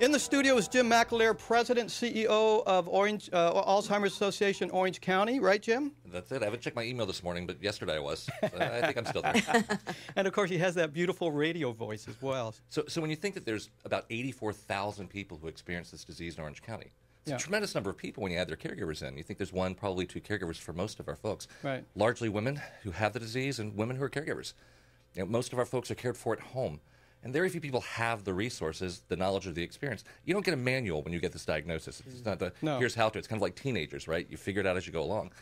In the studio is Jim McAleer, President, CEO of Alzheimer's Association, Orange County. Right, Jim? That's it. I haven't checked my email this morning, but yesterday I was. So I think I'm still there. And, of course, he has that beautiful radio voice as well. So when you think that there's about 84,000 people who experience this disease in Orange County, it's a tremendous number of people when you add their caregivers in. You think there's one, probably two caregivers for most of our folks. Right. Largely women who have the disease and women who are caregivers. You know, most of our folks are cared for at home. And very few people have the resources, the knowledge, or the experience. You don't get a manual when you get this diagnosis. It's not the, here's how to. It's kind of like teenagers, right? You figure it out as you go along.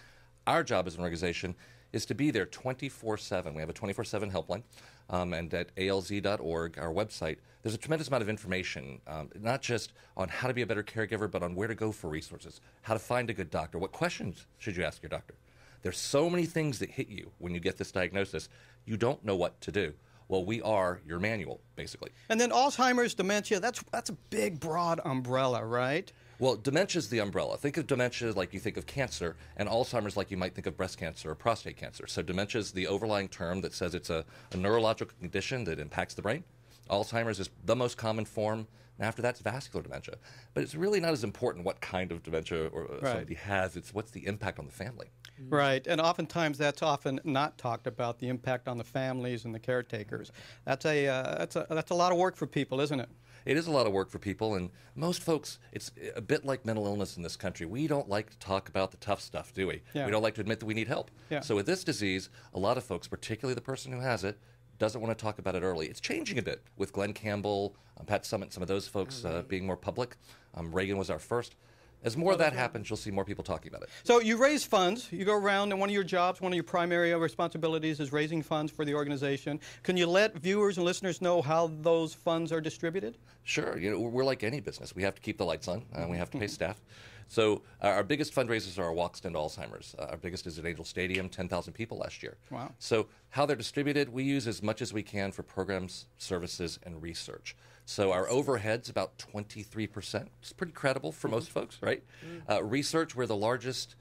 Our job as an organization is to be there 24/7. We have a 24/7 helpline. And at alz.org, our website, there's a tremendous amount of information, not just on how to be a better caregiver, but on where to go for resources, how to find a good doctor, what questions should you ask your doctor. There's so many things that hit you when you get this diagnosis, you don't know what to do. Well, we are your manual, basically. And then Alzheimer's, dementia, that's a big, broad umbrella, right? Well, dementia is the umbrella. Think of dementia like you think of cancer, and Alzheimer's like you might think of breast cancer or prostate cancer. So dementia is the overlying term that says it's a neurological condition that impacts the brain. Alzheimer's is the most common form, and after that's vascular dementia. But it's really not as important what kind of dementia or somebody has. It's what's the impact on the family. Right, and oftentimes that's often not talked about, the impact on the families and the caretakers. That's a lot of work for people, isn't it? It is a lot of work for people, and most folks, it's a bit like mental illness in this country. We don't like to talk about the tough stuff, do we? Yeah. We don't like to admit that we need help. Yeah. So with this disease, a lot of folks, particularly the person who has it, doesn't want to talk about it early. It's changing a bit with Glenn Campbell, Pat Summitt, some of those folks being more public. Reagan was our first. As more of that happens, you'll see more people talking about it. So you raise funds. You go around, and one of your jobs, one of your primary responsibilities is raising funds for the organization. Can you let viewers and listeners know how those funds are distributed? Sure. You know, we're like any business. We have to keep the lights on, and we have to pay staff. So our biggest fundraisers are our walks to end Alzheimer's. Our biggest is at Angel Stadium, 10,000 people last year. Wow. So how they're distributed, we use as much as we can for programs, services, and research. So our overhead's about 23%. It's pretty credible for most folks, right? Research, we're the largest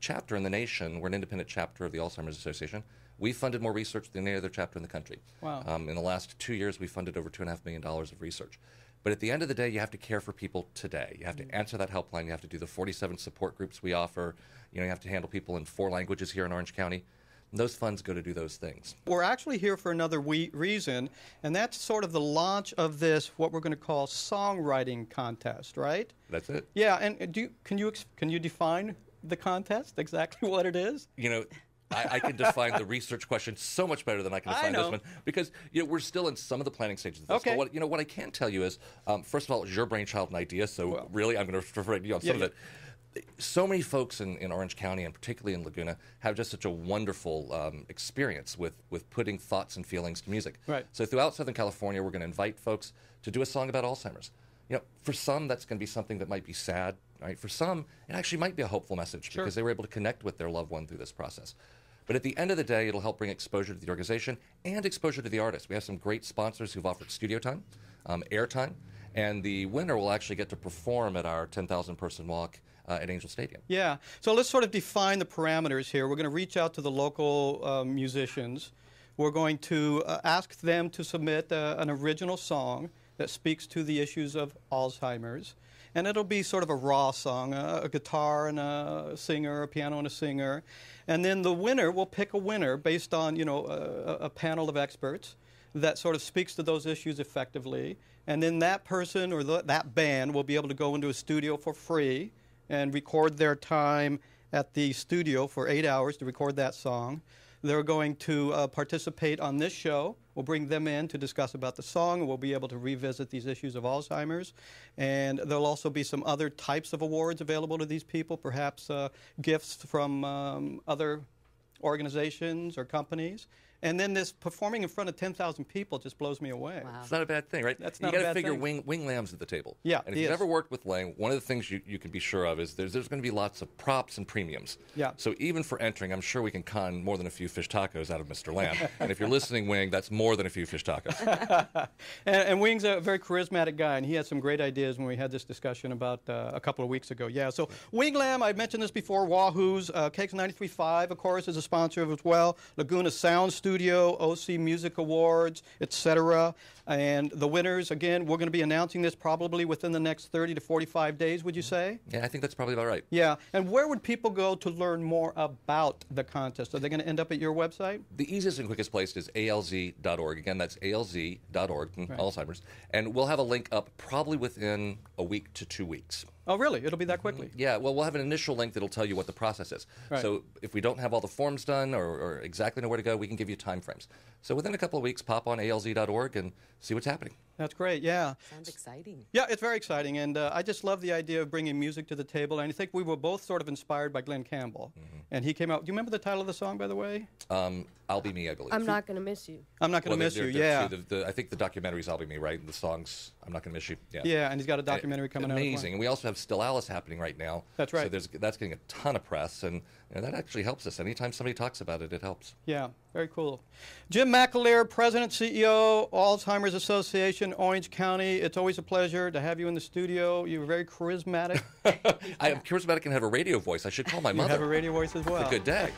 chapter in the nation. We're an independent chapter of the Alzheimer's Association. We funded more research than any other chapter in the country. Wow. In the last 2 years, we funded over $2.5 million of research. But at the end of the day, you have to care for people today. You have to answer that helpline. You have to do the 47 support groups we offer. You know, you have to handle people in 4 languages here in Orange County. And those funds go to do those things. We're actually here for another reason, and that's sort of the launch of this, what we're going to call songwriting contest, right? That's it. Yeah, and can you define the contest, exactly what it is? You know, I can define the research question so much better than I can define this one, because we're still in some of the planning stages of this. Okay. But what I can tell you is, first of all, it's your brainchild and idea, so really I'm going to refer to you on some of it. So many folks in Orange County, and particularly in Laguna, have just such a wonderful experience with putting thoughts and feelings to music. Right. So throughout Southern California, we're going to invite folks to do a song about Alzheimer's. You know, for some, that's going to be something that might be sad. Right? For some, it actually might be a hopeful message because they were able to connect with their loved one through this process. But at the end of the day, it'll help bring exposure to the organization and exposure to the artist. We have some great sponsors who've offered studio time, airtime, and the winner will actually get to perform at our 10,000-person walk at Angel Stadium. Yeah. So let's sort of define the parameters here. We're going to reach out to the local musicians. We're going to ask them to submit an original song that speaks to the issues of Alzheimer's. And it'll be sort of a raw song, a guitar and a singer, a piano and a singer. And then the winner will pick a winner based on, a panel of experts that sort of speaks to those issues effectively. And then that person or that band will be able to go into a studio for free and record their time at the studio for 8 hours to record that song. They're going to participate on this show. We'll bring them in to discuss about the song, and we'll be able to revisit these issues of Alzheimer's. And there'll also be some other types of awards available to these people, perhaps gifts from other organizations or companies. And then this performing in front of 10,000 people just blows me away. Wow. It's not a bad thing, right? That's not a bad thing. You got to figure Wing Lam's at the table. Yeah, and if you've ever worked with Lang, one of the things you can be sure of is there's going to be lots of props and premiums. Yeah. So even for entering, I'm sure we can con more than a few fish tacos out of Mr. Lam. And if you're listening, Wing, that's more than a few fish tacos. and Wing's a very charismatic guy, and he had some great ideas when we had this discussion about a couple of weeks ago. Yeah, so Wing Lam, I mentioned this before, Wahoo's, Cakes 93.5, of course, is a sponsor as well. Laguna Sound Studio. studio, OC Music Awards, etc. And the winners, again, we're going to be announcing this probably within the next 30 to 45 days, would you say? Yeah, I think that's probably about right. Yeah. And where would people go to learn more about the contest? Are they going to end up at your website? The easiest and quickest place is alz.org. Again, that's alz.org, Right. Alzheimer's. And we'll have a link up probably within a week to 2 weeks. Oh, really? It'll be that quickly? Yeah, well, we'll have an initial link that'll tell you what the process is. Right. So if we don't have all the forms done or exactly know where to go, we can give you time frames. So within a couple of weeks, pop on alz.org and see what's happening. That's great, yeah. Sounds exciting. Yeah, it's very exciting, and I just love the idea of bringing music to the table, and I think we were both sort of inspired by Glenn Campbell. And he came out, do you remember the title of the song, by the way? I'll Be Me, I believe. I'm not going to miss you. I'm Not Gonna Miss You, yeah. I think the documentary's I'll Be Me, right? And the song's I'm Not Gonna Miss You. Yeah, Yeah, and he's got a documentary coming out. Amazing. And we also have Still Alice happening right now. That's right. So that's getting a ton of press, and that actually helps us. Anytime somebody talks about it, it helps. Yeah, very cool. Jim McAleer, President, CEO, Alzheimer's Association, Orange County. It's always a pleasure to have you in the studio. You're very charismatic. I am charismatic and have a radio voice. I should call my mother. You have a radio voice as well. It's a good day.